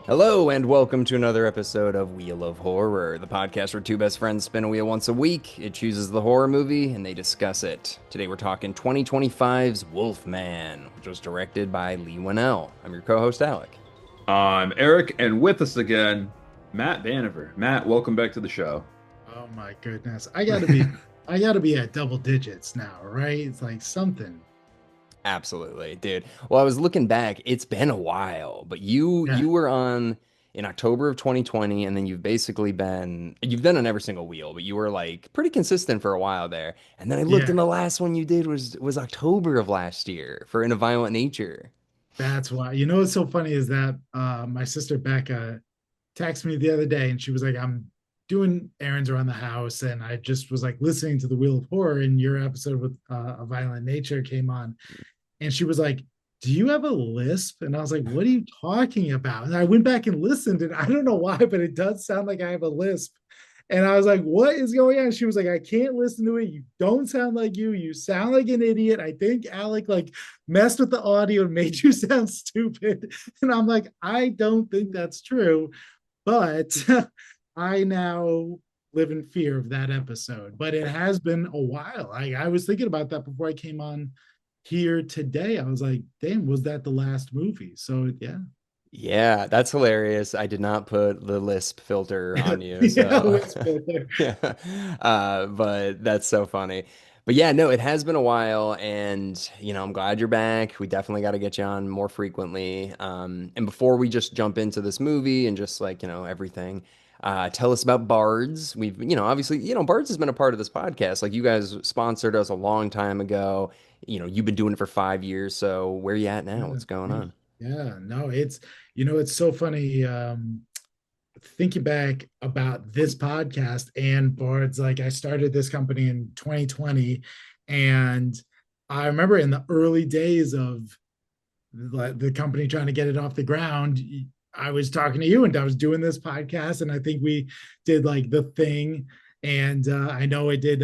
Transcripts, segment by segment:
Hello, and welcome to another episode of Wheel of Horror, the podcast where two best friends spin a wheel once a week. It chooses the horror movie and they discuss it. Today we're talking 2025's Wolfman, which was directed by Lee Winnell. I'm your co host, Alec. I'm Eric, and with us again, Matt Banever. Matt, welcome back to the show. Oh my goodness. I gotta be at double digits now, right? It's like something. Absolutely, dude. Well, I was looking back, it's been a while, but you Yeah. you were on in October of 2020, and then you've done on every single wheel, but you were like pretty consistent for a while there. And then I looked, Yeah. and the last one you did was October of last year for In a Violent Nature. That's why. You know what's so funny is that my sister Becca texted me the other day and she was like, I'm doing errands around the house and I just was like listening to the Wheel of Horror and your episode with a violent nature came on. And she was like, do you have a lisp? And I was like, what are you talking about? And I went back and listened, and I don't know why, but it does sound like I have a lisp. And I was like, what is going on? She was like, I can't listen to it. You don't sound like you. You sound like an idiot. I think Alec like messed with the audio and made you sound stupid. And I'm like, I don't think that's true. But I now live in fear of that episode. But it has been a while. I was thinking about that before I came on here today. I was like, damn, was that the last movie? So yeah. Yeah, that's hilarious. I did not put the Lisp filter on you, Yeah, so it's better. yeah. But that's so funny. But yeah, no, it has been a while, and I'm glad you're back. We definitely got to get you on more frequently. And before we just jump into this movie and just like, everything, tell us about Bards. We've, obviously, Bards has been a part of this podcast. Like you guys sponsored us a long time ago. You've been doing it for 5 years. So where you at now? Yeah, What's going thank you. on? Yeah, no, it's so funny thinking back about this podcast and Bard's. Like I started this company in 2020, and I remember in the early days of the company trying to get it off the ground, I was talking to you and I was doing this podcast, and I think we did like the thing, and I know I did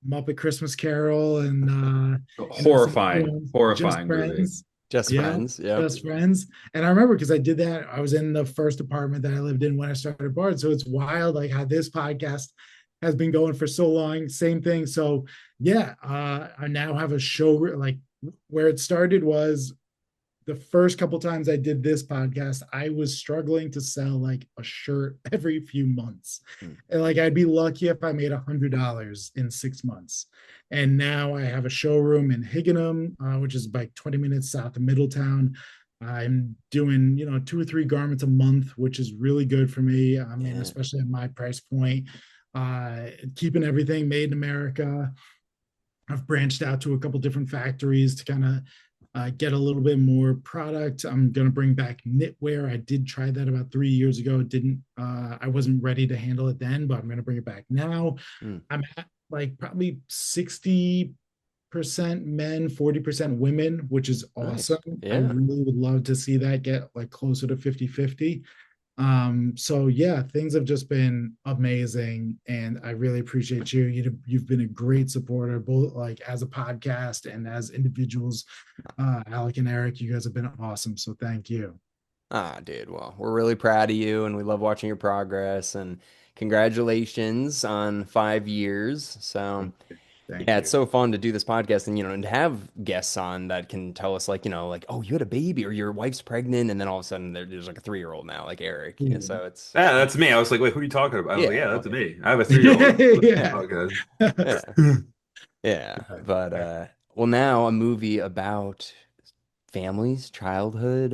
Muppet Christmas Carol and Horrifying, Just horrifying movie. Friends. Just Yeah, friends. Yep. Just Friends. And I remember because I did that. I was in the first apartment that I lived in when I started Bard. So it's wild, like how this podcast has been going for so long. Same thing. So yeah, I now have a show. Like where it started was the first couple times I did this podcast, I was struggling to sell like a shirt every few months. Hmm. And like I'd be lucky if I made $100 in 6 months. And now I have a showroom in Higginham, which is like 20 minutes south of Middletown. I'm doing, 2 or 3 garments a month, which is really good for me. I mean, Yeah. especially at my price point, keeping everything made in America. I've branched out to a couple different factories to kind of get a little bit more product. I'm going to bring back knitwear. I did try that about 3 years ago. It didn't, I wasn't ready to handle it then, but I'm going to bring it back now. Hmm. I'm at like probably 60% men, 40% women, which is Nice. awesome. I Yeah. really would love to see that get like closer to 50-50. So yeah, things have just been amazing, and I really appreciate you. You've been a great supporter, both like as a podcast and as individuals. Alec and Eric, you guys have been awesome, so thank you. Ah, dude. Well, we're really proud of you and we love watching your progress and congratulations on 5 years. So, Thank yeah, it's you. so fun to do this podcast and, and to have guests on that can tell us like, oh, you had a baby or your wife's pregnant. And then all of a sudden there's like a 3-year-old now, like Eric. Yeah, Ooh. so it's, Yeah, that's me. I was like, wait, who are you talking about? I was like, yeah, yeah, well, that's me. I have a 3-year-old. yeah, Okay. yeah, yeah. But, well, now a movie about families, childhood,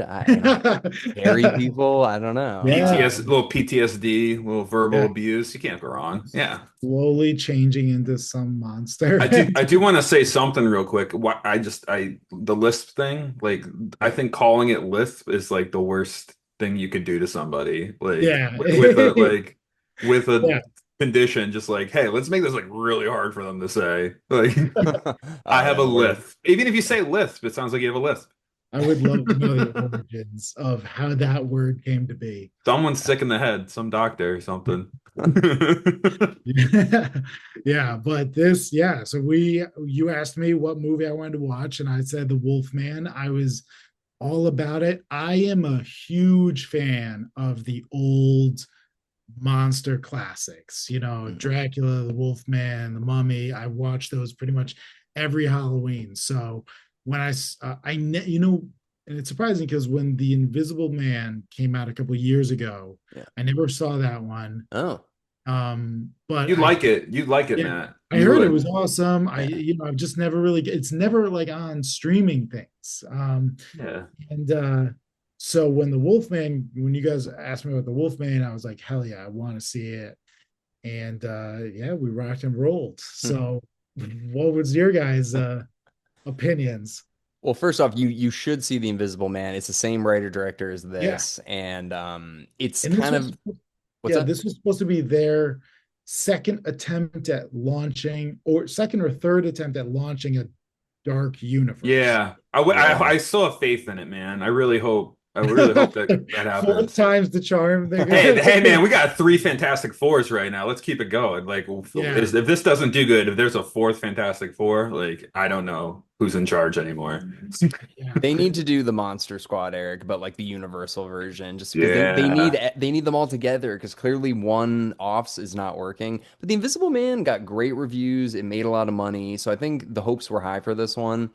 scary people. I don't know. Yeah, Little PTSD, little verbal yeah, abuse. You can't go wrong. Yeah. slowly changing into some monster. I do want to say something real quick. What the lisp thing, like I Yeah, think calling it lisp is like the worst thing you could do to somebody. Like yeah, with a yeah. condition, just like, hey, let's make this like really hard for them to say. Like I Oh have a yeah, we're lisp. Even if you say lisp, it sounds like you have a lisp. I would love to know the origins of how that word came to be. Someone's sick in the head, some doctor or something. Yeah, yeah, but so you asked me what movie I wanted to watch, and I said The Wolfman. I was all about it. I am a huge fan of the old monster classics, Mhm. Dracula, the Wolfman, the Mummy. I watch those pretty much every Halloween. So when and it's surprising because when The Invisible Man came out a couple of years ago, Yeah. I never saw that one. Oh, But You'd like it. You'd like it, yeah, Matt. I You heard it was would. awesome. yeah. I've just never really, it's never like on streaming things. Yeah. And so when you guys asked me about the Wolfman, I was like, hell yeah, I want to see it. And yeah, we rocked and rolled. So what was your guys' opinions? Well, first off, you should see The Invisible Man. It's the same writer director as Yeah. this, and it's And this kind was of what's yeah, that? this was supposed to be their second attempt at launching, or second or third attempt at launching a dark universe. Yeah. Yeah. I still have faith in it, man. I really hope that that Fourth happens. time's the charm. They're Hey, gonna hey, man, we got three Fantastic Fours right now. Let's keep it going. Like, yeah. if this doesn't do good, if there's a fourth Fantastic Four, like, I don't know who's in charge anymore. Yeah. They need to do the Monster Squad, Eric, but like the Universal version, just because Yeah. they need them all together because clearly one offs is not working. But The Invisible Man got great reviews. It made a lot of money, so I think the hopes were high for this one.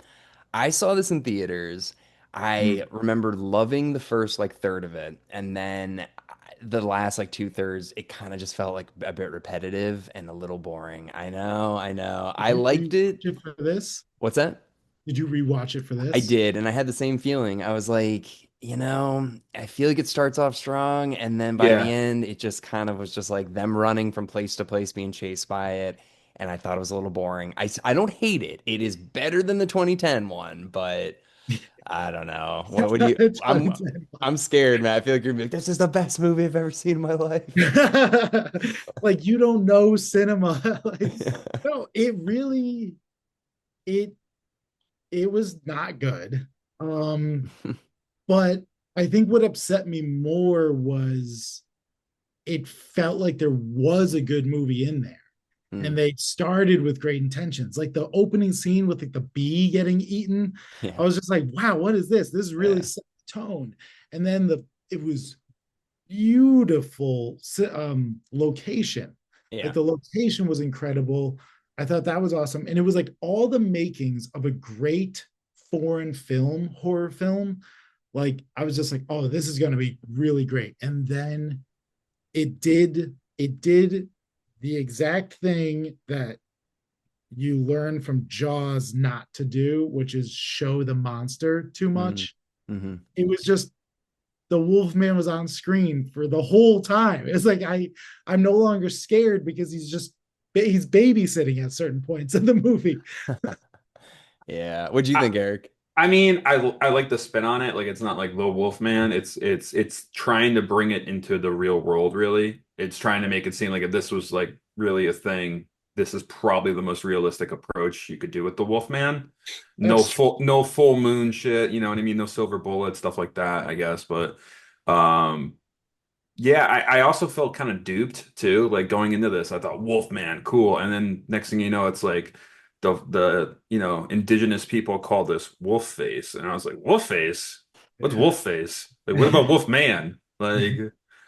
I saw this in theaters. I Mm. remember loving the first like third of it, and then the last like two thirds, it kind of just felt like a bit repetitive and a little boring. I know. Did I you liked rewatch it. it for this? What's that? Did you rewatch it for I this? did, and I had the same feeling. I was like, I feel like it starts off strong, and then by the Yeah. end, it just kind of was just like them running from place to place, being chased by it. And I thought it was a little boring. I don't hate it. It is better than the 2010 one, but I don't know. What do you? I'm scared, man. I feel like you're gonna be like, this is the best movie I've ever seen in my life. Like you don't know cinema. Like no, it it was not good. Um, but I think what upset me more was it felt like there was a good movie in there. And Mm, they started with great intentions. Like the opening scene with like the bee getting eaten. I yeah, was just like, wow, what is this? This is really yeah, set the tone. And then it was beautiful location. Like yeah. the location was incredible. I thought that was awesome. And it was like all the makings of a great foreign film, horror film. Like I was just like, oh, this is going to be really great. And then it did the exact thing that you learn from Jaws not to do, which is show the monster too Mm, much. hmm. It was just the Wolfman was on screen for the whole time. It's like I'm no longer scared because he's babysitting at certain points in the movie. Yeah. What do you think, Eric? I mean, I like the spin on it. Like it's not like the Wolfman. It's trying to bring it into the real world, really. It's trying to make it seem like if this was like really a thing, this is probably the most realistic approach you could do with the Wolfman. That's No full moon shit, you know what I mean? No silver bullet, stuff like that, I guess. But um yeah, I also felt kind of duped too. Like going into this, I thought Wolfman, cool. And then next thing you know, it's like the indigenous people call this wolf face. And I was like, wolf face? What's yeah. wolf face? Like what about wolf man? Like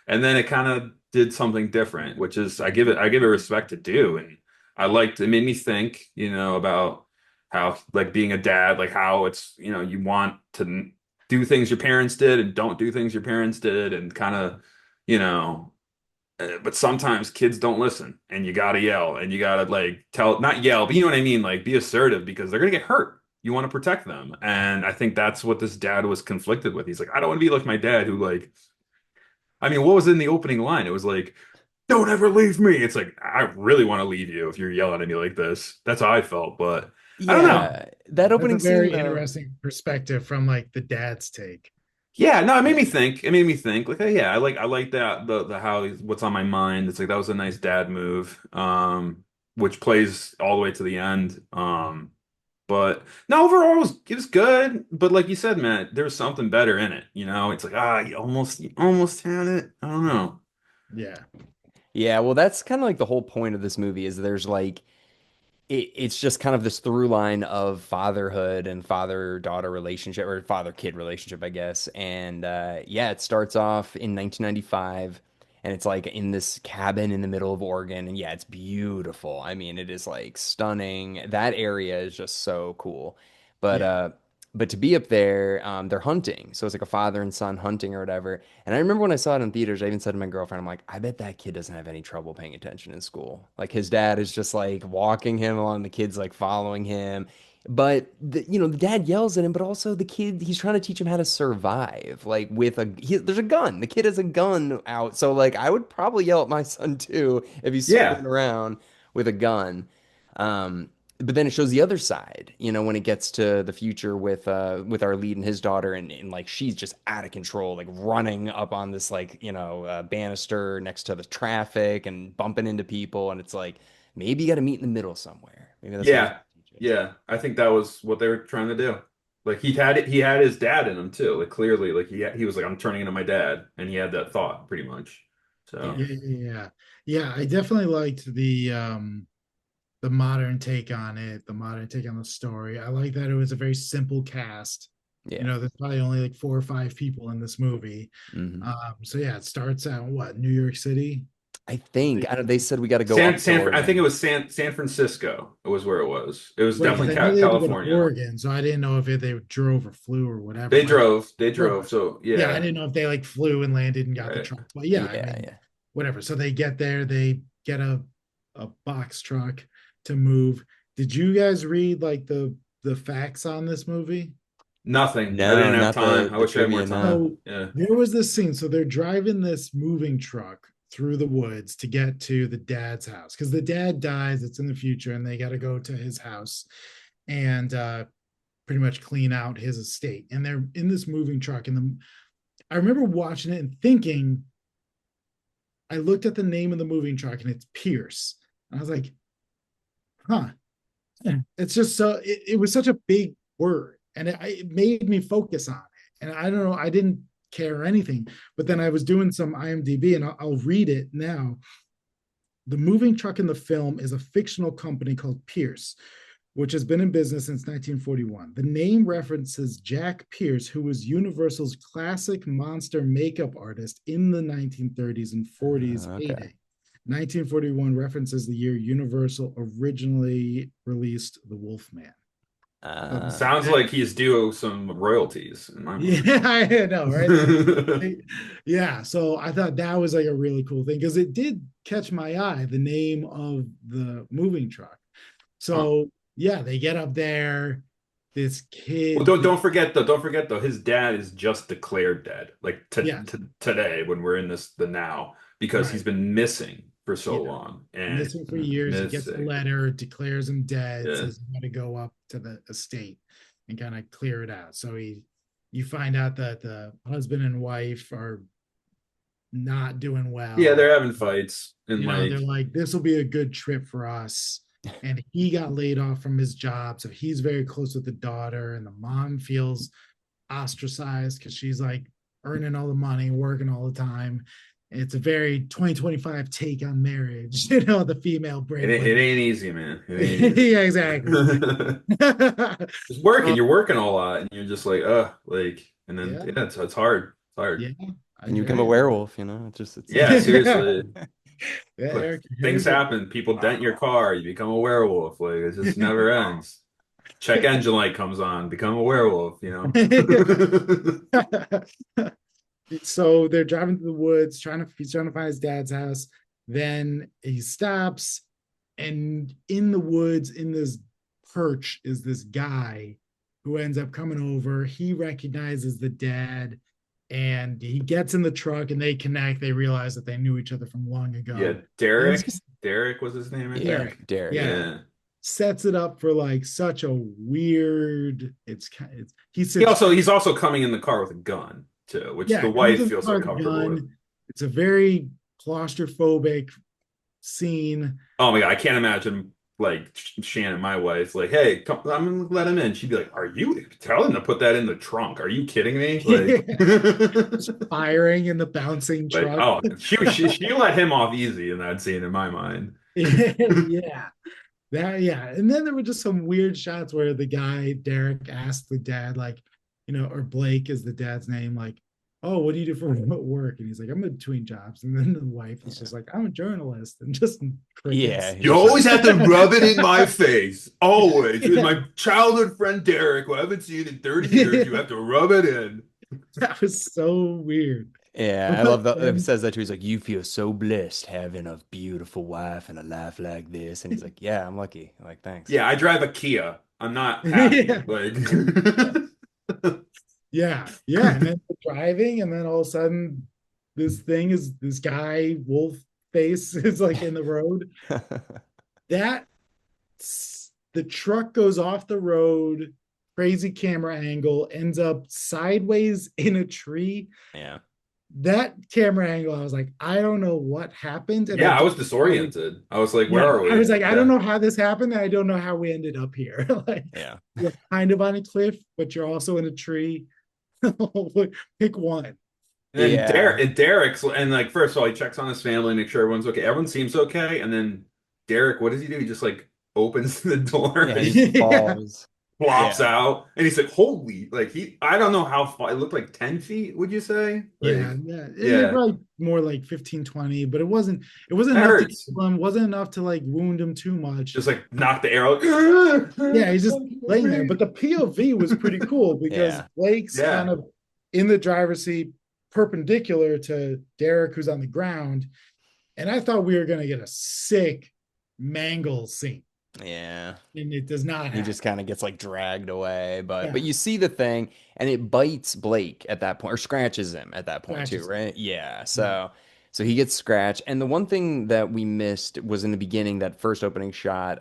and then it kind of did something different, which is I give it respect to do. And it made me think, about how like being a dad, like how it's, you want to do things your parents did and don't do things your parents did and kind of you know but sometimes kids don't listen and you gotta yell and you gotta like tell not yell but you know what I mean, like be assertive because they're gonna get hurt. You want to protect them, and I think that's what this dad was conflicted with. He's like, I don't want to be like my dad who like, I mean, what was in the opening line? It was like, don't ever leave me. It's like, I really want to leave you if you're yelling at me like this. That's how I felt, but I don't know. Yeah. That That's a opening scene very though. interesting perspective from like the dad's take. Yeah, no, it made Yeah. me think. It made me think. Like, hey, yeah, I like that the how what's on my mind. It's like that was a nice dad move, which plays all the way to the end. But no, overall it was good. But like you said, Matt, there's something better in it. It's like you almost had it. I don't know. Yeah. Yeah, well, that's kind of like the whole point of this movie is there's like it's just kind of this through line of fatherhood and father-daughter relationship or father-kid relationship, I guess. And yeah, it starts off in 1995 and it's like in this cabin in the middle of Oregon. And yeah, it's beautiful. I mean, it is like stunning. That area is just so cool. But Yeah. uh but to be up there, they're hunting. So it's like a father and son hunting or whatever. And I remember when I saw it in theaters, I even said to my girlfriend, I'm like, I bet that kid doesn't have any trouble paying attention in school. Like his dad is just like walking him along, the kid's like following him. But the dad yells at him, but also the kid, he's trying to teach him how to survive, like with there's a gun. The kid has a gun out. So like I would probably yell at my son too if he's Yeah. screwing around with a gun. Um, but then it shows the other side, when it gets to the future with our lead and his daughter and like she's just out of control, like running up on this like, banister next to the traffic and bumping into people and it's like maybe you got to meet in the middle somewhere. Maybe that's what he's Yeah. gonna teach us. Yeah. I think that was what they were trying to do. Like he had his dad in him too. Like clearly, like he was like, I'm turning into my dad, and he had that thought pretty much. So Yeah. Yeah, yeah, yeah. I definitely liked the modern take on it, the modern take on the story. I like that it was a very simple cast. Yeah. There's probably only like 4 or 5 people in this movie. Hmm. So yeah, it starts out what, New York City? I think I don't, they said we got to go San up to San I think it Oregon. was San Francisco. It was where it was. It was Right, because definitely I know they had to go to California. Oregon, so I didn't know if they drove or flew or whatever. They But drove. They okay. drove. So Yeah, I yeah. didn't know if they like flew and landed and got the Right. truck. But yeah, I Yeah, mean, yeah. whatever. So they get there, they get a box truck to move. Did you guys read like the facts on this movie? Nothing. I No, didn't have not time. I the wish I had more trivia, no. time. So Yeah. there was this scene. So they're driving this moving truck through the woods to get to the dad's house because the dad dies. It's in the future, and they got to go to his house and pretty much clean out his estate. And they're in this moving truck. And I remember watching it and thinking, I looked at the name of the moving truck, and it's Pierce. And I was like, huh. It's just so it was such a big word, and it made me focus on it. And I don't know, I didn't care or anything, but then I was doing some IMDb, and I'll read it now. The moving truck in the film is a fictional company called Pierce, which has been in business since 1941. The name references Jack Pierce, who was Universal's classic monster makeup artist in the 1930s and 40s Okay. heyday. 1941 references the year Universal originally released The Wolfman. So Sounds that, like he's due some royalties in my mind. yeah, I know, right? Yeah, so I thought that was like a really cool thing because it did catch my eye, the name of the moving truck. Huh. So yeah, they get up there. This Well, kid, don't forget though, his dad is just declared dead, like yeah, today when we're in the now, because he's right, been missing for so yeah, long and missing for years. He gets a missing. letter, declares him dead, Yeah, says you got to go up to the estate and kind of clear it out. So you find out that the husband and wife are not doing yeah, well. they're having fights and They're like, like, this will be a good trip for us. And he got laid off from his job. So he's very close with the daughter, and the mom feels ostracized because she's like earning all the money, working all the time. It's a very 2025 take on marriage, the female it breadwinner. ain't easy, man. It ain't easy. Yeah, exactly. Just working, So, you're working a lot, and you're just like, and then yeah, yeah, it's hard. It's hard. yeah, I And you hear become a you. werewolf, It's just Yeah, Yeah, seriously. Eric, Things here's a happen. People dent your car. You become a werewolf. Like it just never ends. Check engine light comes on. Become a werewolf. So they're driving through the woods, he's trying to find his dad's house. Then he stops, and in the woods, in this perch, is this guy who ends up coming over. He recognizes the dad, and he gets in the truck, and they connect. They realize that they knew each other from long Yeah, ago. And Derek. this Derek was his name, I Yeah, think. Derek, Derek, yeah, yeah. Yeah. sets it up for like such a weird. It's he He sits also he's also coming in the car with a gun too, which yeah, the comes wife in the feels car with a uncomfortable with. gun. It's a very claustrophobic scene. Oh my God, I can't imagine like Shannon, my wife, like, hey, come, I'm gonna let him in. She'd be like, "Are you tell him to put that in the trunk? Are you kidding me?" Like, Firing in the bouncing like, truck. oh, she let him off easy in that scene in my mind. Yeah. That yeah, and then there were just some weird shots where the guy Derek asked the dad, like, or Blake is the dad's name, like, "Oh, what do you do for work?" And he's like, "I'm in between jobs." And then the wife is Yeah. just like, "I'm a journalist," and just Yeah, crickets. You he's always just have to rub it in my face. Always. With Yeah, my childhood friend Derek, who I haven't seen in 30 years, you have to rub it in. that was so weird. yeah, I But love that. It then, says that too. He's like, "You feel so blessed having a beautiful wife and a life like this." And he's like, "Yeah, I'm lucky." I'm like, thanks. Yeah, I drive a Kia. I'm not yeah, happy. Like, yeah, and then driving, and then all of a sudden, this guy wolf face is like in the road. That the truck goes off the road, crazy camera angle, ends up sideways in a tree. Yeah. That camera angle, I was like, I don't know what happened, and I yeah, I don't was know. disoriented. I was like, where Yeah, are I was we? like, I don't Yeah. know how this happened, and I don't know how we ended up here. Like, Yeah. you're kind of on a cliff, but you're also in a tree. Pick one. And then Yeah. Derek's, and like, first of all, he checks on his family, make sure everyone's okay. Everyone seems okay. And then Derek, what does he do? He just like opens the door Yeah, and he he Yeah, falls. flops Yeah. out. And he's like, holy, like I don't know how far, it looked like 10 feet, would you say? yeah, Like, yeah. It yeah, probably more like 15, 20, but it wasn't that enough to hurts. kill him, wasn't enough to like wound him too much. Just like knock the arrow. Yeah, he's just laying there. But the POV was pretty cool because Yeah. Blake's kind Yeah. of in the driver's seat, perpendicular to Derek, who's on the ground. And I thought we were going to get a sick mangle scene, Yeah. and it does not He just happen. kind of gets like dragged away, but Yeah, you see the thing and it bites Blake at that point or scratches him at that point too, scratches. right? Yeah. Yeah, So he gets scratched. And the one thing that we missed was in the beginning, that first opening shot,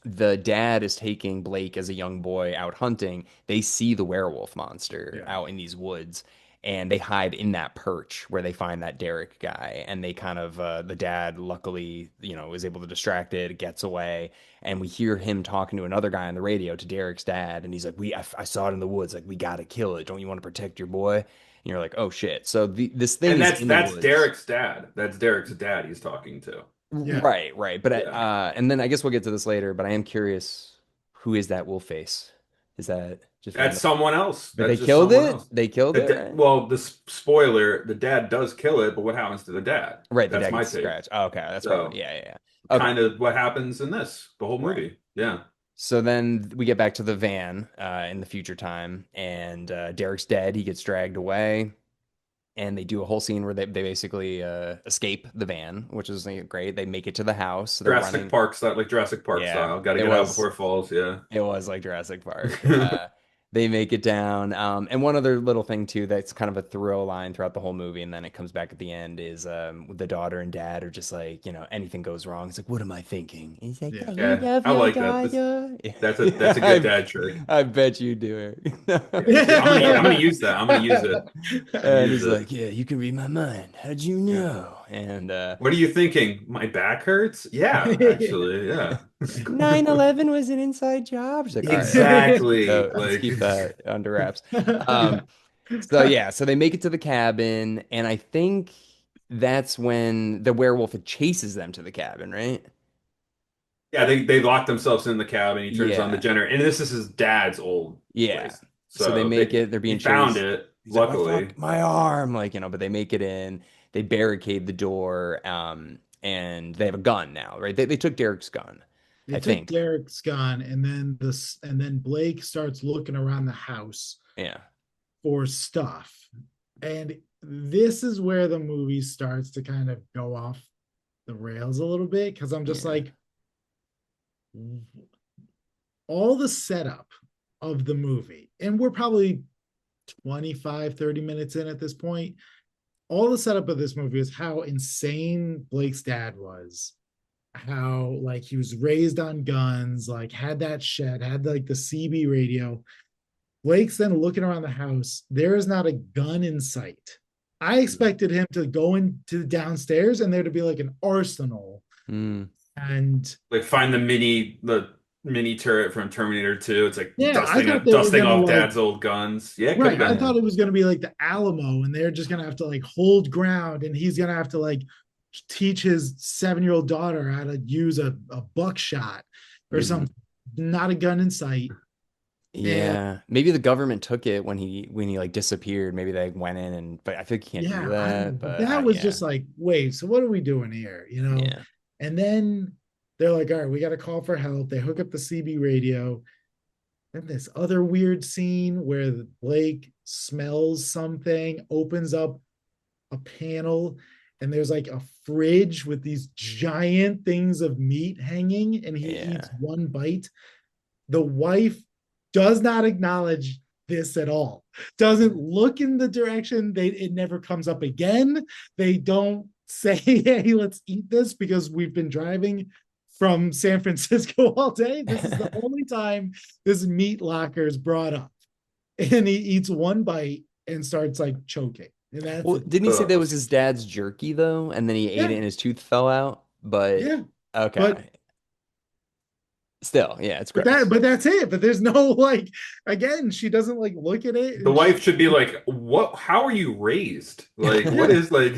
the dad is taking Blake as a young boy out hunting. They see the werewolf monster yeah. out in these woods. And they hide in that perch where they find that Derek guy, and they kind of the dad luckily is able to distract it, gets away, and we hear him talking to another guy on the radio, to Derek's dad, and he's like, I saw it in the woods, like, we gotta kill it, don't you want to protect your boy? And you're like, oh shit, so this thing And is that's in the that's woods. Derek's dad. That's Derek's dad he's talking to. Yeah. Right, but Yeah. and then I guess we'll get to this later, but I am curious, who is that wolf face? Is that just That's random? someone else. But they That's just killed someone it, else. right? Well, the spoiler, the dad does kill it, but what happens to the dad? Right, the That's dad my gets take. scratched. Oh, okay, that's probably, So, yeah. Okay, kind of what happens in the whole right. movie. Yeah. So then we get back to the van in the future time, and Derek's dead. He gets dragged away, and they do a whole scene where they basically escape the van, which is great. They make it to the house. They're Jurassic running. Park style, like Jurassic Park Yeah, style. Got to get out before it falls. Yeah. it was like Jurassic Park. They make it down. And one other little thing too that's kind of a throw line throughout the whole movie, and then it comes back at the end, is the daughter and dad are just like, anything goes wrong. It's like, what am I thinking? He's like, Yeah. you Yeah. love I your like that. daughter. That's a good dad trick. I bet you do Yeah, it. I'm gonna use that. I'm gonna use it. I'm gonna And use he's it. like, yeah, you can read my mind. How'd you Yeah. know? And What are you thinking? My back hurts? Yeah, actually, yeah. 9/11 was an inside job. She's like, all right, Exactly. so let's Like, keep that under wraps. So yeah, so they make it to the cabin, and I think that's when the werewolf chases them to the cabin, right? yeah, they lock themselves in the cabin. He turns on the Yeah, generator, and this is his dad's old yeah. place. So they So make it. They're he being found chased. it, He's like, my luckily. fuck, my arm, like, but they make it in. They barricade the door, and they have a gun now, right? They took Derek's gun, They I took think. Derek's gun, and then Blake starts looking around the house Yeah, for stuff. And this is where the movie starts to kind of go off the rails a little bit, because I'm just yeah, like, all the setup of the movie, and we're probably 25-30 minutes in at this point. All the setup of this movie is how insane Blake's dad was, how like he was raised on guns, like had that shed, had like the CB radio. Blake's then looking around the house. There is not a gun in sight. I expected him to go into downstairs and there to be like an arsenal. mm, And Like find the mini turret from Terminator 2. It's like yeah, I thought they were dusting gonna off like, dad's old guns. Yeah, it could have right. I been. yeah, thought it was gonna be like the Alamo, and they're just gonna have to like hold ground, and he's gonna have to like teach his 7-year-old daughter how to use a buckshot. or Hmm. something. Not a gun in sight. And Yeah, maybe the government took it when he like disappeared. Maybe they went in and, but I think you can't do yeah, I don't know. that. But But that was yeah, just like, wait, so what are we doing here? yeah, And then they're like, all right, we got to call for help. They hook up the CB radio. Then this other weird scene where Blake smells something, opens up a panel, and there's like a fridge with these giant things of meat hanging, and he eats yeah, one bite. The wife does not acknowledge this at all, doesn't look in the direction. It never comes up again. They don't say, hey, let's eat this, because we've been driving from San Francisco all day. This is the only time this meat locker is brought up. And he eats one bite and starts like choking. And that's Well, it. didn't he say that Ugh. was his dad's jerky though, and then he ate it Yeah. and his tooth fell out? But Yeah. But okay, still, yeah, it's that gross. but that's it. But there's no like, again, she doesn't like look at it, The and she wife should be like, "What? How are you raised? Like, what yeah. is like?"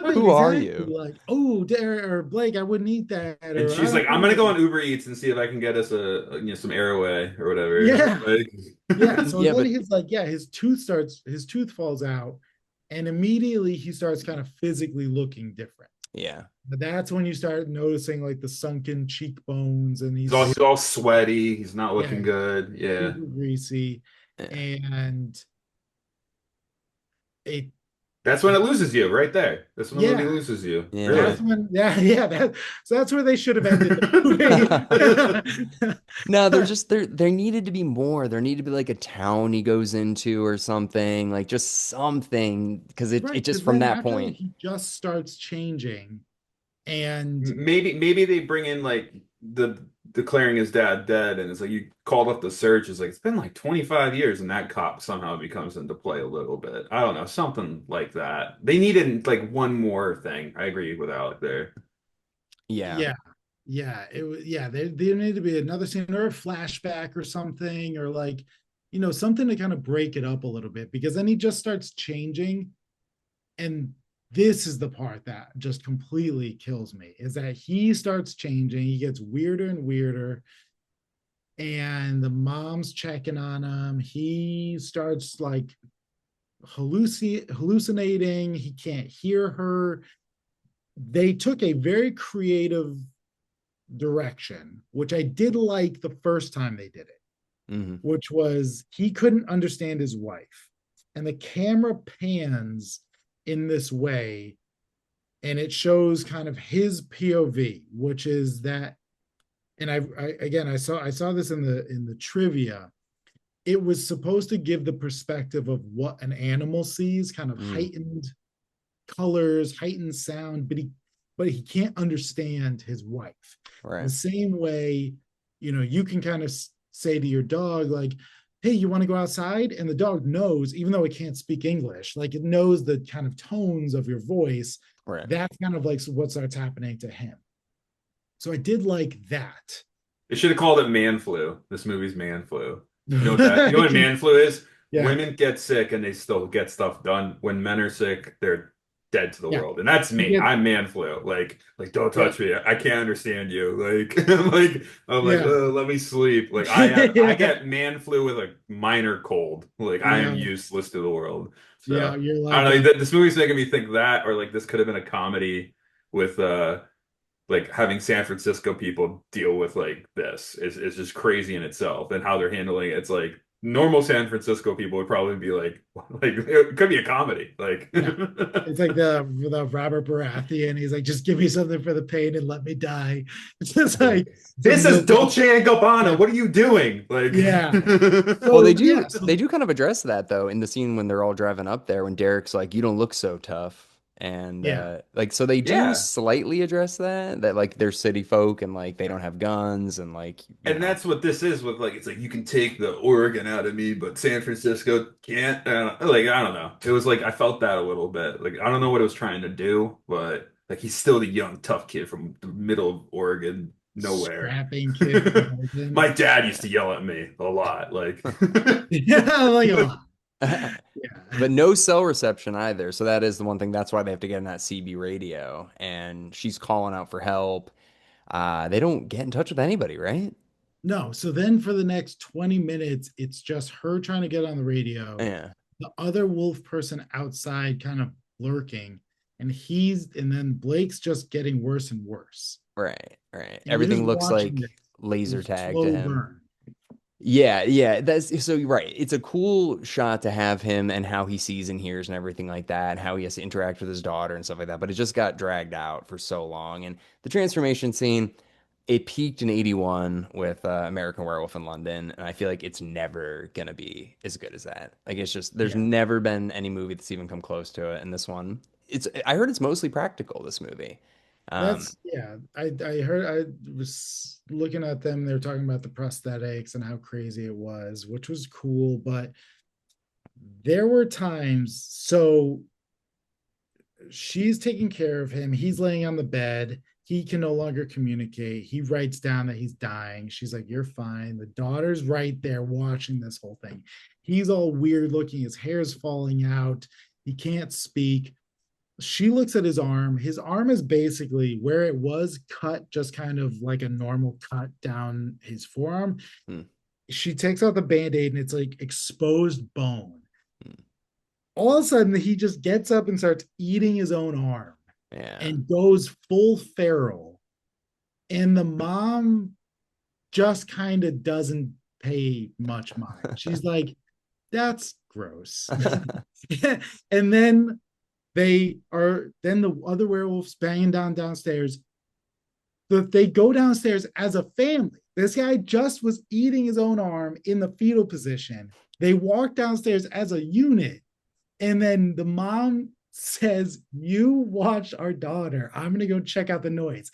Right, Who are exactly. you? Like, oh, or Blake, I wouldn't eat that, And or I she's like, don't "I'm gonna know. go on Uber Eats and see if I can get us some Airway or whatever." Yeah, Like, yeah. So Yeah, then but he's like, yeah, his tooth falls out, and immediately he starts kind of physically looking different. yeah, But that's when you start noticing like the sunken cheekbones, and he's all sweaty. He's not yeah, looking good. Yeah. super greasy, yeah, and it That's when it loses you right there. That's when the movie yeah, loses you. yeah. that's Really. when so that's where they should have ended the movie. No, there needed to be more. There needed to be like a town he goes into or something, like just something, because it Right, just because from then that after point, he just starts changing, and Maybe they bring in like the declaring his dad dead, and it's like you called up the search. It's like it's been like 25 years, and that cop somehow becomes into play a little bit. I don't know, something like that. They needed like one more thing. I agree with Alec there. yeah, yeah, yeah, it was yeah. There needed to be another scene or a flashback or something, or like something to kind of break it up a little bit, because then he just starts changing, and this is the part that just completely kills me, is that he starts changing, he gets weirder and weirder, and the mom's checking on him. He starts like hallucinating. He can't hear her. They took a very creative direction, which I did like the first time they did it, hmm, which was he couldn't understand his wife. And the camera pans in this way, and it shows kind of his POV, which is that, and again, I saw this in the trivia. It was supposed to give the perspective of what an animal sees, kind of mm, heightened colors, heightened sound, but he can't understand his wife. The right, same way, you can kind of say to your dog, like, hey, you want to go outside? And the dog knows, even though it can't speak English, like it knows the kind of tones of your voice. right. That's kind of like what starts happening to him. So I did like that. They should have called it man flu. This movie's man flu. You know what that? You know what man flu is? Yeah, Women get sick and they still get stuff done. When men are sick, they're dead to the yeah. world. And that's You me. get, I'm man flu. Like don't yeah, touch me. I can't understand you. Like I'm like, yeah, oh, let me sleep. Like I yeah, get man flu with a minor cold. Like I am yeah, useless to the world. yeah. So You're I like, don't know. This movie's making me think that, or like this could have been a comedy with like having San Francisco people deal with like this is just crazy in itself, and how they're handling it. It's like normal San Francisco people would probably be like it could be a comedy. Like yeah. It's like the Robert Baratheon. He's like, just give me something for the pain and let me die. It's just like this some is milk. Dolce and Gabbana. Yeah, What are you doing? Like yeah. Well, So yeah, so they do kind of address that though in the scene when they're all driving up there when Derek's like, "You don't look so tough." And yeah, like so they do yeah. slightly address that like they're city folk and like they don't have guns and like, And that's what this is with like it's like you can take the Oregon out of me, but San Francisco can't. Like I don't know. It was like I felt that a little bit. Like I don't know what it was trying to do, but like he's still the young tough kid from the middle of Oregon, nowhere. scrapping kid from Oregon. My dad used to yell at me a lot. Like Yeah, like a lot. but Yeah, no cell reception either. So that is the one thing. That's why they have to get in that CB radio. And she's calling out for help. They don't get in touch with anybody, right? No. So then for the next 20 minutes, it's just her trying to get on the radio, Yeah. the other wolf person outside kind of lurking, and then Blake's just getting worse and worse. Right, right. And you're just Everything looks watching like this, laser this tag to slow him. burn. Yeah, yeah, that's so you're right. It's a cool shot to have him and how he sees and hears and everything like that, and how he has to interact with his daughter and stuff like that. But it just got dragged out for so long. And the transformation scene, it peaked in '81 with American Werewolf in London, and I feel like it's never gonna be as good as that. Like it's just there's Yeah. never been any movie that's even come close to it. And this one, it's I heard it's mostly practical. This movie. Um, That's yeah. I heard I was looking at them. They were talking about the prosthetics and how crazy it was, which was cool. But there were times. So she's taking care of him. He's laying on the bed. He can no longer communicate. He writes down that he's dying. She's like, "You're fine." The daughter's right there watching this whole thing. He's all weird looking. His hair's falling out. He can't speak. She looks at his arm. His arm is basically where it was cut, just kind of like a normal cut down his forearm. hmm, She takes out the band-aid and it's like exposed bone. hmm, All of a sudden, he just gets up and starts eating his own arm yeah. and goes full feral. And the mom just kind of doesn't pay much mind. She's like, that's gross. And then the other werewolves banging downstairs. They go downstairs as a family. This guy just was eating his own arm in the fetal position. They walk downstairs as a unit. And then the mom says, "You watch our daughter. I'm going to go check out the noise."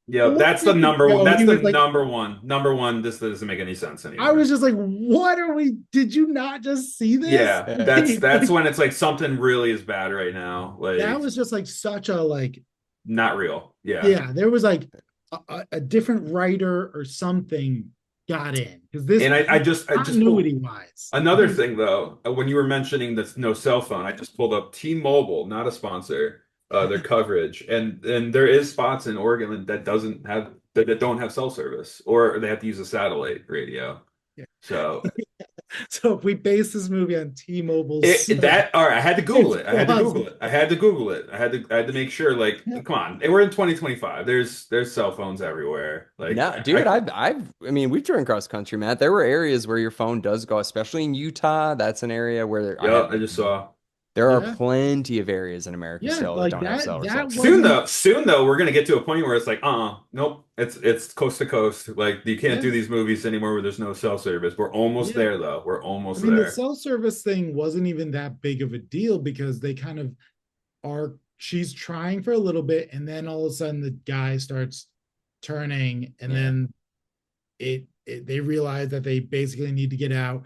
Yeah, 4 that's the minutes number one. ago, That's he the was like, number one. Number one. This doesn't make any sense I anymore. was just like, what are we? Did you not just see this? Yeah, Yeah. that's when it's like something really is bad right now. That Like was just like such a like, not real. Yeah. yeah, there was like a different writer or something got in because this And I just pulled continuity wise, another thing though. When you were mentioning this no cell phone, I just pulled up T-Mobile, not a sponsor, their coverage, and there is spots in Oregon that doesn't have that don't have cell service, or they have to use a satellite radio. yeah. So So if we base this movie on T-Mobile's, that all right, I had to Google it's it. I had to Google it. I had to Google it. I had to make sure. Like, come on, we're in 2025. There's cell phones everywhere. Like, No, dude, I mean, we've driven cross country, Matt. There were areas where your phone does go, especially in Utah. That's an area where I yeah, have, I just saw. there are yeah, plenty of areas in America yeah, still that like don't have cell that service. wasn't, Soon though, we're gonna get to a point where it's like, nope, it's coast to coast. Like, you can't yeah, do these movies anymore where there's no cell service. We're almost yeah. there though. We're I almost mean, the there. cell service thing wasn't even that big of a deal because they kind of are. She's trying for a little bit, and then all of a sudden the guy starts turning, and Yeah. then they realize that they basically need to get out.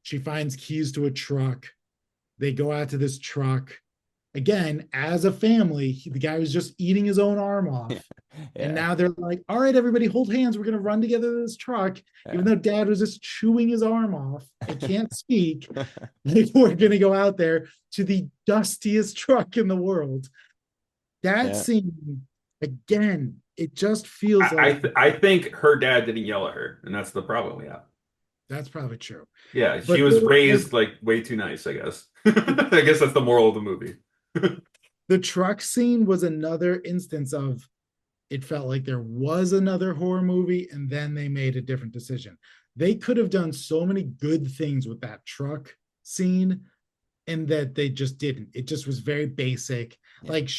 She finds keys to a truck. They go out to this truck again as a family. The guy was just eating his own arm off. And Yeah. now they're like, all right, everybody hold hands. We're going to run together to this truck. Even Yeah. though dad was just chewing his arm off and can't speak, like, we're going to go out there to the dustiest truck in the world. That Yeah. scene, again, it just feels like I think her dad didn't yell at her, and that's the problem we have. that's probably true. Yeah, she But was raised like way too nice, I guess. I guess that's the moral of the movie. the truck scene was another instance of it felt like there was another horror movie and then they made a different decision. They could have done so many good things with that truck scene and that they just didn't. It just was very basic. Yeah. Like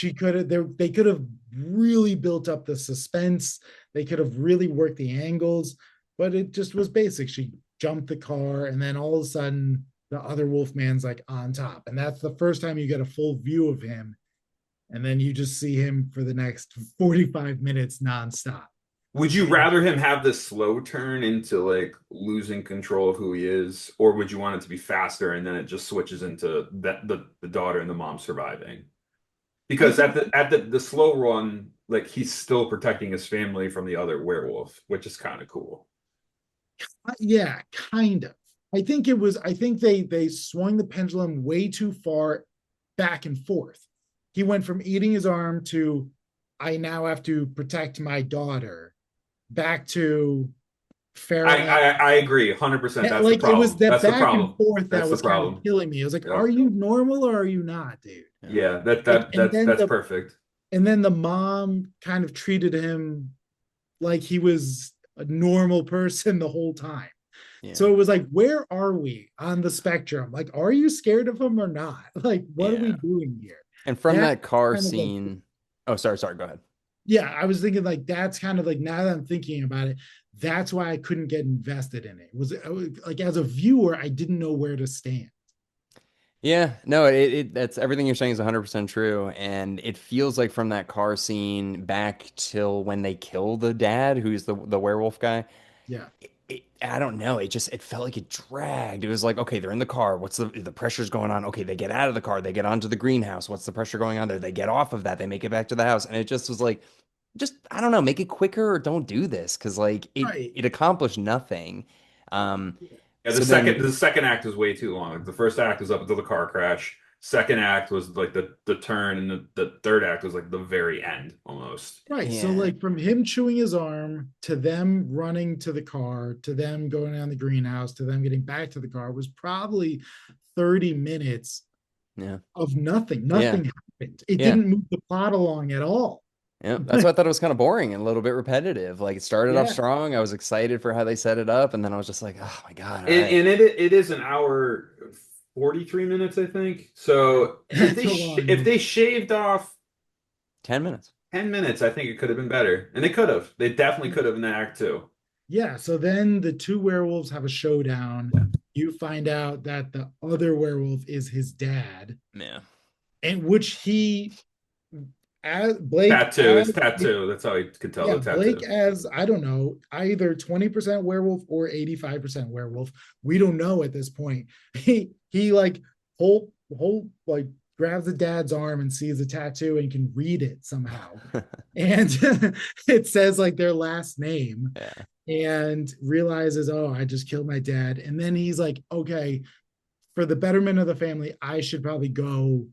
they could have really built up the suspense. They could have really worked the angles, but it just was basic. She jumped the car and then all of a sudden the other Wolfman's like on top. And that's the first time you get a full view of him. And then you just see him for the next 45 minutes nonstop. Would you rather him have this slow turn into like losing control of who he is, or would you want it to be faster and then it just switches into the daughter and the mom surviving? Because at the slow run, like he's still protecting his family from the other werewolf, which is kind of cool. Yeah, kind of. I think they swung the pendulum way too far back and forth. He went from eating his arm to I now have to protect my daughter. back to I, feral. I I agree 100%. That's the Like it was problem. that That's the back and problem. forth that That's the was kind of problem. killing me. It was like, are Yep. you normal or are you not, dude? Yeah. Yeah, that Like, that that's that's perfect. and then the mom kind of treated him like he was a normal person the whole time. Yeah. So it was like, where are we on the spectrum? Like, are you scared of him or not? Like, what are we Yeah. doing here? And from That that car kind of like, scene, oh, sorry, go ahead. yeah, I was thinking like that's kind of like now that I'm thinking about it, that's why I couldn't get invested in it. Was like as a viewer, I didn't know where to stand. Yeah, no, it that's everything you're saying is 100% true. And it feels like from that car scene back till when they kill the dad, who's the werewolf guy. Yeah, I don't know. It felt like it dragged. It was like, okay, they're in the car. What's the pressure's going on? Okay, they get out of the car. They get onto the greenhouse. What's the pressure going on there? They get off of that. They make it back to the house. And it just was like, just I don't know, make it quicker or don't do this because like right. it accomplished nothing. Um, Yeah, so then the second act was way too long. Like, the first act was up until the car crash. Second act was like the turn, and the third act was like the very end almost. Right. So yeah, like from him chewing his arm to them running to the car to them going down the greenhouse to them getting back to the car was probably 30 minutes yeah, of nothing. yeah, Nothing happened. It yeah. didn't move the plot along at all. Yeah, that's why I thought it was kind of boring and a little bit repetitive. Like it started off Yeah. strong. I was excited for how they set it up, and then I was just like, oh my God, all And, right. and it is an hour 43 minutes, I think. So That's a long if movie. they shaved off 10 minutes. 10 minutes, I think it could have been better. And they could have. They definitely could have in the act two. Yeah. So then the two werewolves have a showdown. You find out that the other werewolf is his dad, Yeah. and which he as Blake Tattoo. as It's tattoo. That's how you could tell yeah, the Blake tattoo. as I don't know, either 20% werewolf or 85% werewolf. We don't know at this point. He like whole like grabs the dad's arm and sees a tattoo and can read it somehow. And it says like their last name Yeah. and realizes, oh, I just killed my dad. And then he's like, okay, for the betterment of the family, I should probably go.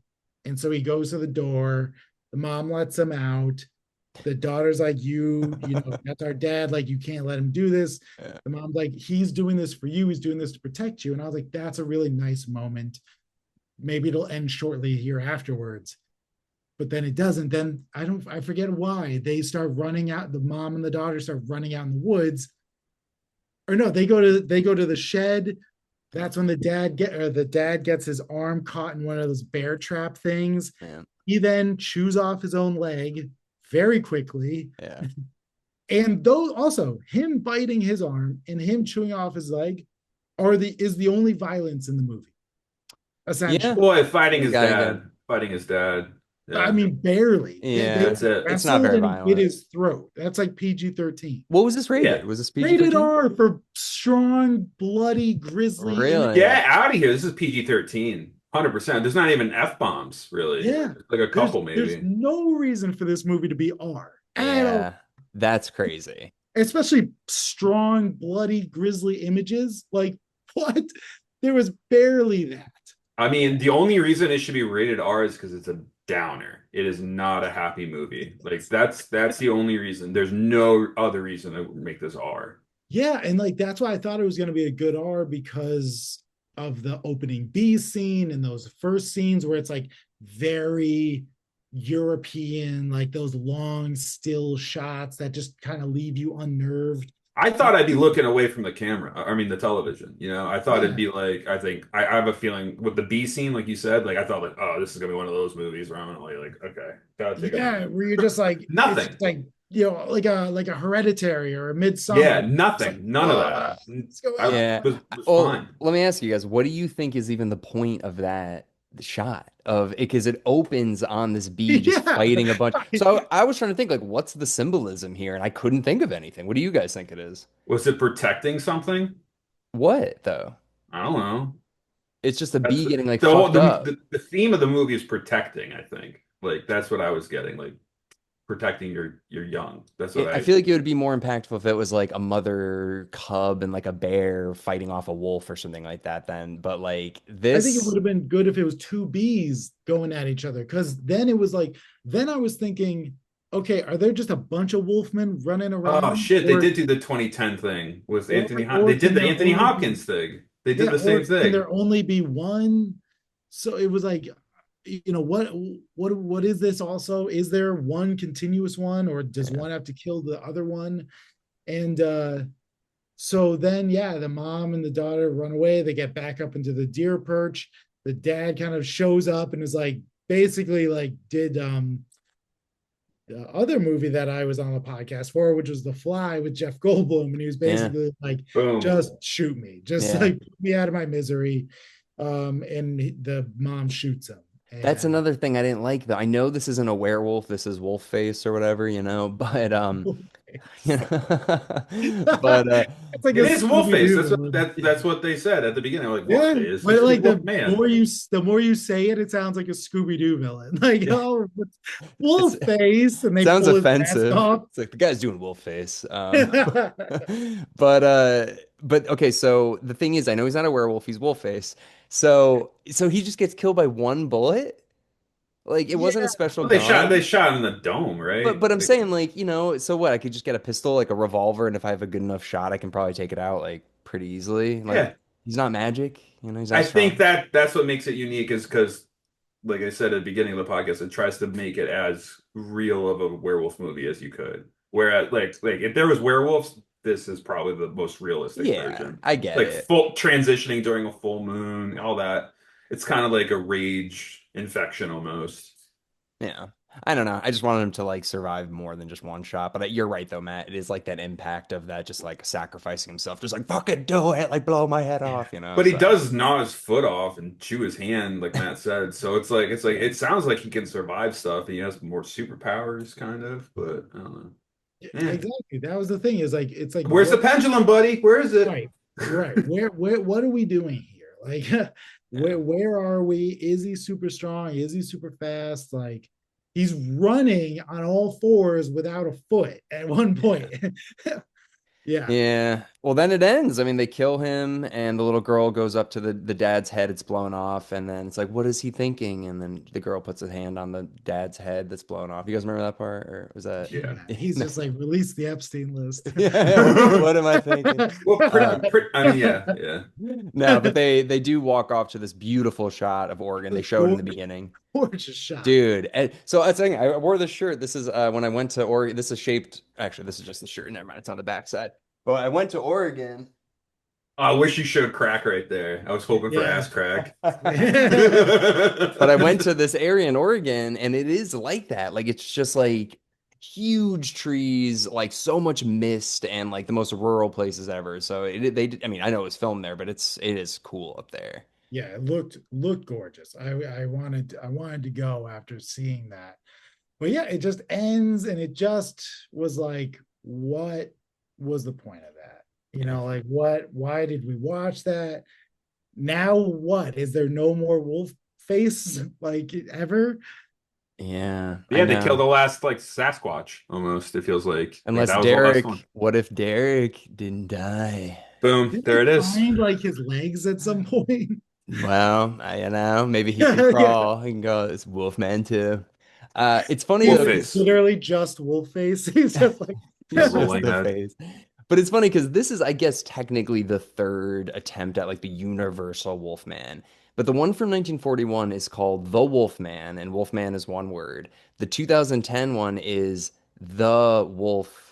And so he goes to the door. The mom lets him out. The daughter's like, you know, that's our dad. Like, you can't let him do this. Yeah. The mom's like, he's doing this for you. He's doing this to protect you. And I was like, that's a really nice moment. Maybe it'll end shortly here afterwards. But then it doesn't. Then I forget why. They start running out. The mom and the daughter start running out in the woods. Or no, they go to the shed. That's when the dad gets his arm caught in one of those bear trap things. Yeah. He then chews off his own leg very quickly. Yeah. And though also him biting his arm and him chewing off his leg are the is the only violence in the movie, Yeah. essentially. Boy, fighting We his gotta go. dad. Fighting his dad. I Yeah. mean, barely. They Yeah. That's it. It's not wrestled very and he bit violent. his throat. That's like PG-13. What was this Yeah. rated? Was this Rated PG-13? R for strong, bloody, grisly Really? images. Get out of here. This is PG-13. 100%. There's not even F-bombs, really. Yeah. Like a couple, There's maybe. no reason for this movie to be R at all. Yeah. That's crazy. Especially strong, bloody, grisly images. Like, what? There was barely that. I mean, the only reason it should be rated R is because it's a downer. It is not a happy movie. Like that's the only reason. There's no other reason to make this R. Yeah, and like that's why I thought it was going to be a good R because of the opening B scene and those first scenes where it's like very European, like those long still shots that just kind of leave you unnerved. I thought I'd be looking away from the camera. I mean, the television. I thought it'd Yeah, be like. I have a feeling with the B scene, like you said. Like I thought, like, oh, this is gonna be one of those movies where I'm gonna like, okay, gotta take a yeah, moment. where you're just like it's Nothing. just like like a hereditary or a Yeah, midsummer. It's like, nothing. None of that. what's going I Yeah. on? was Well, fine. let me ask you guys, what do you think is even the point of that shot of it? Because it opens on this bee just Yeah. fighting a bunch. So I was trying to think like, what's the symbolism here? And I couldn't think of anything. What do you guys think it is? Was it protecting something? What though? I don't know. It's just a That's bee getting like the whole fucked up. the theme of the movie is protecting, I think. Like that's what I was getting, like protecting your young. That's what I I feel like it would be more impactful if it was like a mother cub and like a bear fighting off a wolf or something like that then. But like I think it would this, have been good if it was two bees going at each other because then it was like then I was thinking okay, are there just a bunch of Wolfmen running Oh around, shit, they did do the 2010 thing with or They did can the there Anthony only be, Hopkins thing. They did yeah, the or same can thing. there only be one? So it was like, what is this also? Is there one continuous one, or does Yeah. one have to kill the other one? And so then, yeah, the mom and the daughter run away. They get back up into the deer perch. The dad kind of shows up and is like, basically, like, did the other movie that I was on the podcast for, which was The Fly with Jeff Goldblum, and he was Yeah. basically like, Boom. just shoot me, just Yeah. like put me out of my misery. And the mom shoots him, That's and another thing I didn't like though. I know this isn't a werewolf, this is wolf face or whatever, but you know, but it's like a It is Scooby Wolfface. That's Doo. that's what they said at the beginning. Like Yeah, Wolfface. This but is like Wolfman. the more you say it, it sounds like a Scooby Doo villain. Like, yeah, oh, it's Wolf face, and they sounds pull his mask offensive. off. It's like the guy's doing wolf face. Yeah, But okay, so the thing is, I know he's not a werewolf, he's wolf face. So he just gets killed by one bullet? Like it wasn't a special Well, they gun? shot him in the dome, But right? but I'm Like, saying like, so what? I could just get a pistol, like a revolver, and if I have a good enough shot, I can probably take it out like pretty easily. Like yeah. he's not magic, he's I not think strong. that's what makes it unique is because, like I said at the beginning of the podcast, it tries to make it as real of a werewolf movie as you could. Whereas, like if there was werewolves, this is probably the most realistic Yeah, version. I get Like it. full transitioning during a full moon, all that. It's kind of like a rage infection almost. Yeah. I don't know. I just wanted him to like survive more than just one shot. But you're right though, Matt. It is like that impact of that just like sacrificing himself, just like fucking do it, like blow my head yeah. off. But he So does gnaw his foot off and chew his hand, like Matt said. So it's like it sounds like he can survive stuff. He has more superpowers, kind of. But I don't know. Yeah. Exactly. That was the thing. Is like, it's like, Where's the what? pendulum, buddy? Where is it? Right, right. Where? What are we doing here? Like, yeah. where are we? Is he super strong? Is he super fast? Like, he's running on all fours without a foot at one Yeah. point. Yeah, Yeah. Well, then it ends. I mean, they kill him, and the little girl goes up to the dad's head. It's blown off, and then it's like, what is he thinking? And then the girl puts a hand on the dad's head that's blown off. You guys remember that part, or was that? Yeah. yeah. He's just like, release the Epstein list. Yeah. What am I thinking? Well, Uh, I mean, yeah, yeah. no, but they do walk off to this beautiful shot of Oregon. They showed in the beginning. Gorgeous shot. Dude, and so I was saying I wore this shirt. This is when I went to Oregon. This is shaped. Actually, this is just the shirt. Never mind, it's on the backside. But I went to Oregon. I wish you showed crack right there. I was hoping for Yeah. ass crack. But I went to this area in Oregon, and it is like that. Like it's just like huge trees, like so much mist, and like the most rural places ever. So I mean, I know it was filmed there, but it is cool up there. Yeah, it looked gorgeous. I wanted to go after seeing that. But yeah, it just ends, and it just was like, what was the point of that? Yeah. Like, why did we watch that? Now what? Is there no more wolf face like ever? Yeah, I Yeah, they killed know. the last like Sasquatch almost. It feels like Unless that was the last one. Derek, what if Derek didn't die? Boom, Did there they it is. find like his legs at some point? Well, maybe he can Yeah. crawl. He can go. It's Wolfman too. It's funny He's though, like Wolfface. literally just wolf face. He's just like Yeah, he's just rolling the head. face. But it's funny because this is, I guess, technically the third attempt at like the universal Wolfman. But the one from 1941 is called The Wolfman, and Wolfman is one word. The 2010 one is The Wolf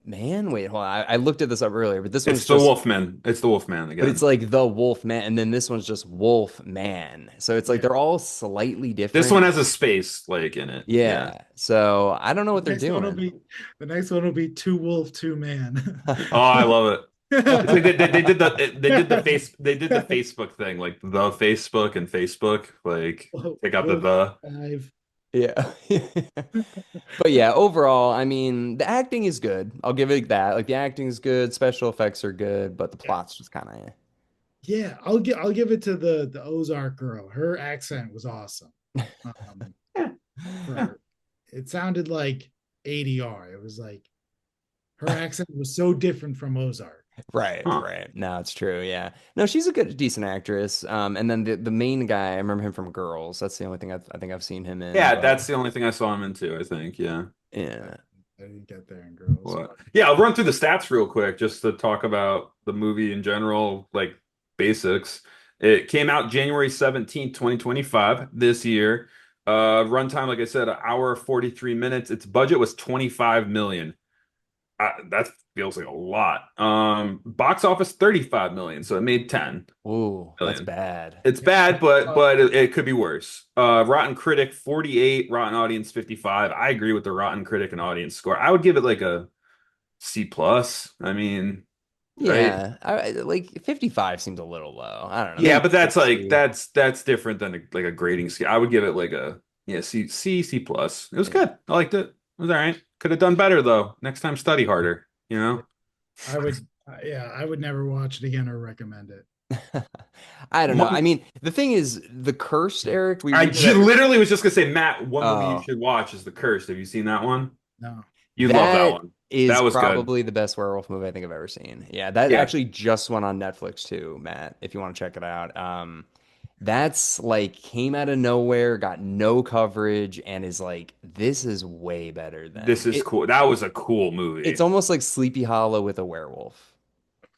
Man. Wait, hold on. I looked at this up earlier, but this one's It's the just, Wolfman. It's the Wolfman but it's again. like The Wolf Man, and then this one's just Wolf Man. So it's like yeah. they're all slightly This one different. has a space like in it. Yeah. Yeah. So I don't know The what they're next one will doing. be the next one will be two wolf, two man. Oh, I love it. It's like they did the Facebook thing, like the Facebook and Facebook, like take out Wolf the. five. Yeah. But yeah, overall, I mean, the acting is good. I'll give it that. Like the acting is good, special effects are good, but the Yeah. plot's just kind of Yeah, I'll give it to the Ozark girl. Her accent was awesome. Um, for it sounded like ADR. It was like her accent was so different from Ozark. Right, Huh. right. No, it's true. Yeah. No, she's a good, decent actress. And then the main guy, I remember him from Girls. That's the only thing I think I've seen him in. Yeah, But that's the only thing I saw him into, I think. Yeah. I, yeah. I didn't get there in girls. What? Yeah, I'll run through the stats real quick just to talk about the movie in general, like basics. It came out January 17th, 2025 this year. Runtime, like I said, an hour 43 minutes. Its budget was 25 million. That feels like a lot. Box office 35 million, so it made 10 Ooh, that's million. bad. It's Yeah. bad, but it could be worse. Rotten Critic 48, Rotten Audience 55. I agree with the Rotten Critic and audience score. I would give it like a C plus. I mean, right? Yeah. Like 55 seems a little low. I don't know. Yeah, Maybe but that's like 60. that's different than like a grading scale. I would give it like a yeah C plus. It was Yeah. good. I liked it. It was all right. Could have done better though. Next time, study harder. You know. I would, yeah, I would never watch it again or recommend it. I don't know. I One, mean, the thing is, The Cursed, Eric, we I did it. literally was just gonna say, Matt, one movie you Oh, should watch is The Cursed. Have you seen that one? No. You'd love that that one. That is was good. probably the best werewolf movie I think I've ever seen. Yeah, that Yeah, actually just went on Netflix too, Matt, if you want to check it out. That's like came out of nowhere, got no coverage, and is like, this is way better this than is it. cool. That was a cool It's movie. almost like Sleepy Hollow with a werewolf.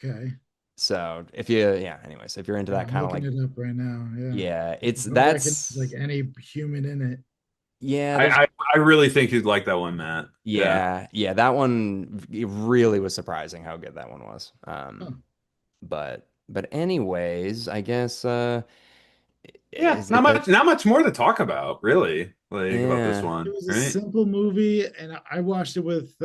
Okay. So if you, yeah, anyways, if you're into Yeah, that I'm kind of looking like, it up right now. Yeah. yeah, it's I don't recognize like that's, any human in it. yeah, I, there's, I I really think you'd like that one, Matt. Yeah. yeah, that one, it really was surprising how good that one was. Huh. But anyways, I guess, Yeah, is that, not much more to talk about, really, like about this yeah, It one, was a right? simple movie, and I watched it with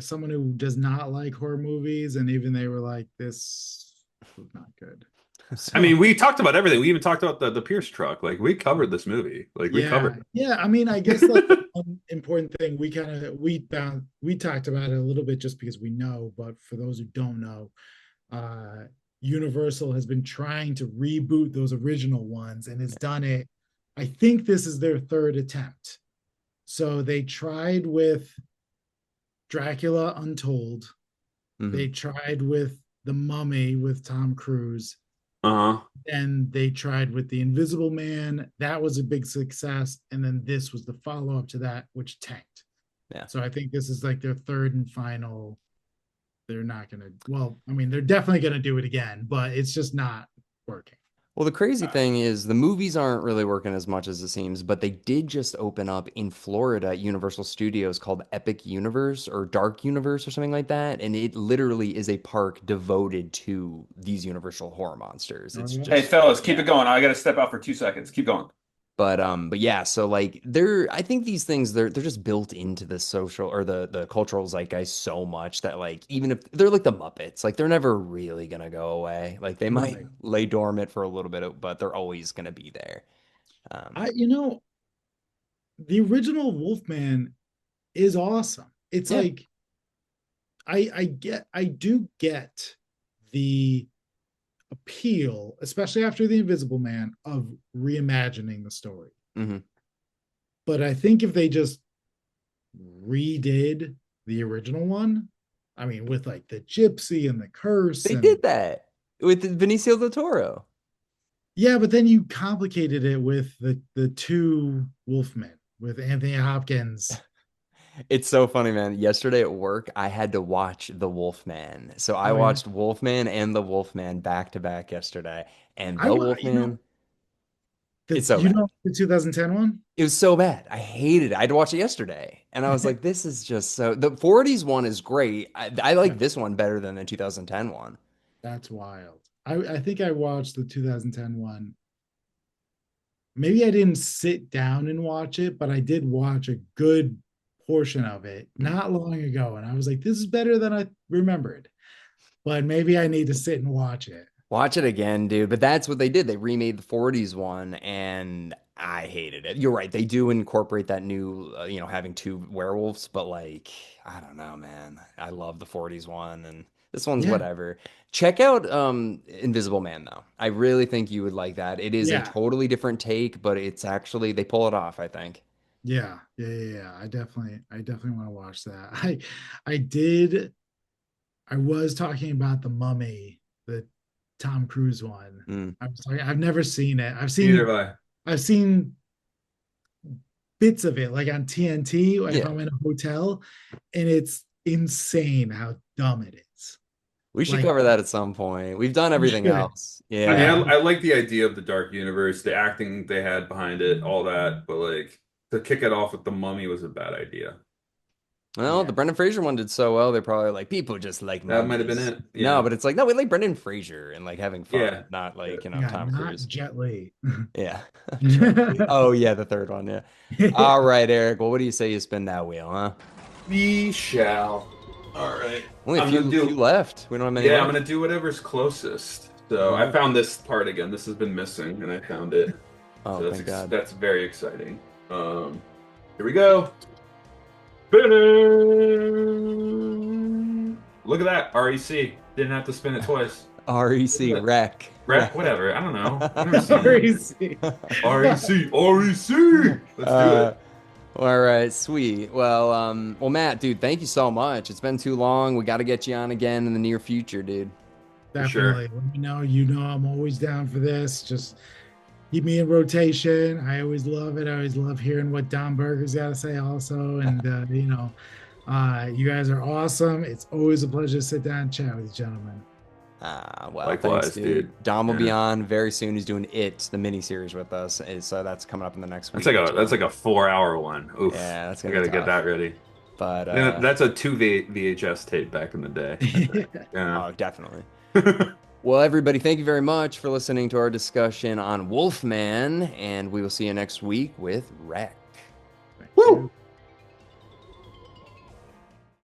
someone who does not like horror movies, and even they were like, "This was not good." I So mean, we talked about everything. We even talked about the Pierce truck. Like we covered this movie. Like we yeah, covered yeah. I mean, I guess like the one important thing we talked about it a little bit just because we know, but for those who don't know, uh, Universal has been trying to reboot those original ones and has done it. I think this is their third attempt. So they tried with Dracula Untold. mhm. They tried with The Mummy with Tom Cruise. Uh-huh. And they tried with The Invisible Man. That was a big success. And then this was the follow up to that, which tanked. Yeah. So I think this is like their third and final. They're not going to, well, I mean, they're definitely going to do it again, but it's just not working. Well, the crazy Uh, thing is the movies aren't really working as much as it seems, but they did just open up in Florida at Universal Studios called Epic Universe or Dark Universe or something like that, and it literally is a park devoted to these Universal horror monsters. Oh, It's yeah. Hey, just fellas, keep yeah. it going. I got to step out for 2 seconds. Keep going. But yeah, so like I think these things they're just built into the social or the cultural zeitgeist so much that like even if they're like the Muppets, like they're never really gonna go away. Like they might Right. lay dormant for a little bit, but they're always gonna be there. Um, You know, the original Wolfman is awesome. It's yeah. like, I do get the appeal, especially after The Invisible Man, of reimagining the story. Hmm. But I think if they just redid the original one, I mean, with like the gypsy and the curse, They and did that with Benicio del Toro. yeah, but then you complicated it with the two Wolfmen with Anthony Hopkins. It's so funny, man. Yesterday at work, I had to watch The Wolfman. So I Oh yeah, watched Wolfman and The Wolfman back to back yesterday. And I The you know Wolfman, it's so you bad. know the 2010 one. It was so bad. I hated it. I had to watch it yesterday. And I was like, this is just so. The 40s one is great. I Yeah, like this one better than the 2010 one. that's wild. I think I watched the 2010 one. Maybe I didn't sit down and watch it, but I did watch a good portion of it Mm. not long ago. And I was like, this is better than I remembered. But maybe I need to sit and watch it. Watch it again, dude. But that's what they did. They remade the 40s one, and I hated it. You're right. They do incorporate that new, having two werewolves, but like, I don't know, man. I love the 40s one, and this one's Yeah. whatever. Check out Invisible Man, though. I really think you would like that. It is a Yeah. totally different take, but it's actually, they pull it off, I think. Yeah. Yeah. Yeah. Yeah. I definitely want to watch that. I did. I was talking about the Mummy, the Tom Cruise one. Mm. I was talking, I've never seen it. Neither have I've seen bits of it, like on TNT if Yeah. I'm in a hotel, and it's insane how dumb it is. We should Like, cover that at some point. We've done we everything should. else. I mean, Yeah. I like the idea of the dark universe, the acting they had behind it, all that, but like to kick it off with the Mummy was a bad idea. Well, Yeah. the Brendan Fraser one did so well. They're probably like, people just like That might have been mummies. it. No, Yeah. but it's like, no, we like Brendan Fraser and like having Yeah. fun, not like, Yeah, Tom not Cruise. Jet Li. Yeah. Jet Li. Oh, yeah, the third one. Yeah. All right, Eric. Well, what do you say you spin that wheel, huh? We shall. All right. Only a I'm few, gonna do, few left. We don't have many yeah, I'm left. gonna do whatever's closest. So I found this part again. This has been missing, and I found it. Oh, So thank God. that's very exciting. Here we go. Look at that. REC. Didn't have to spin it twice. REC, wreck. Rec, whatever. I don't know. I've never seen Crazy. it. REC. REC. Let's do it. All right, sweet. Well, Matt, dude, thank you so much. It's been too long. We got to get you on again in the near future, dude. For sure. Definitely. Let me know. You know, I'm always down for this. Just keep me in rotation. I always love it. I always love hearing what Don Berger's got to say, also. And, you guys are awesome. It's always a pleasure to sit down and chat with you, gentlemen. Well, Likewise, thanks, dude. dude. Dom will be Yeah. on very soon. He's doing the miniseries with us, so that's coming up in the next week. That's like a 4-hour one. Oof. Yeah, that's I gonna gotta be get that ready. But Yeah, that's a 2 VHS tape back in the day. I think. Yeah. oh, definitely. Well, everybody, thank you very much for listening to our discussion on Wolfman, and we will see you next week with Wreck. Woo!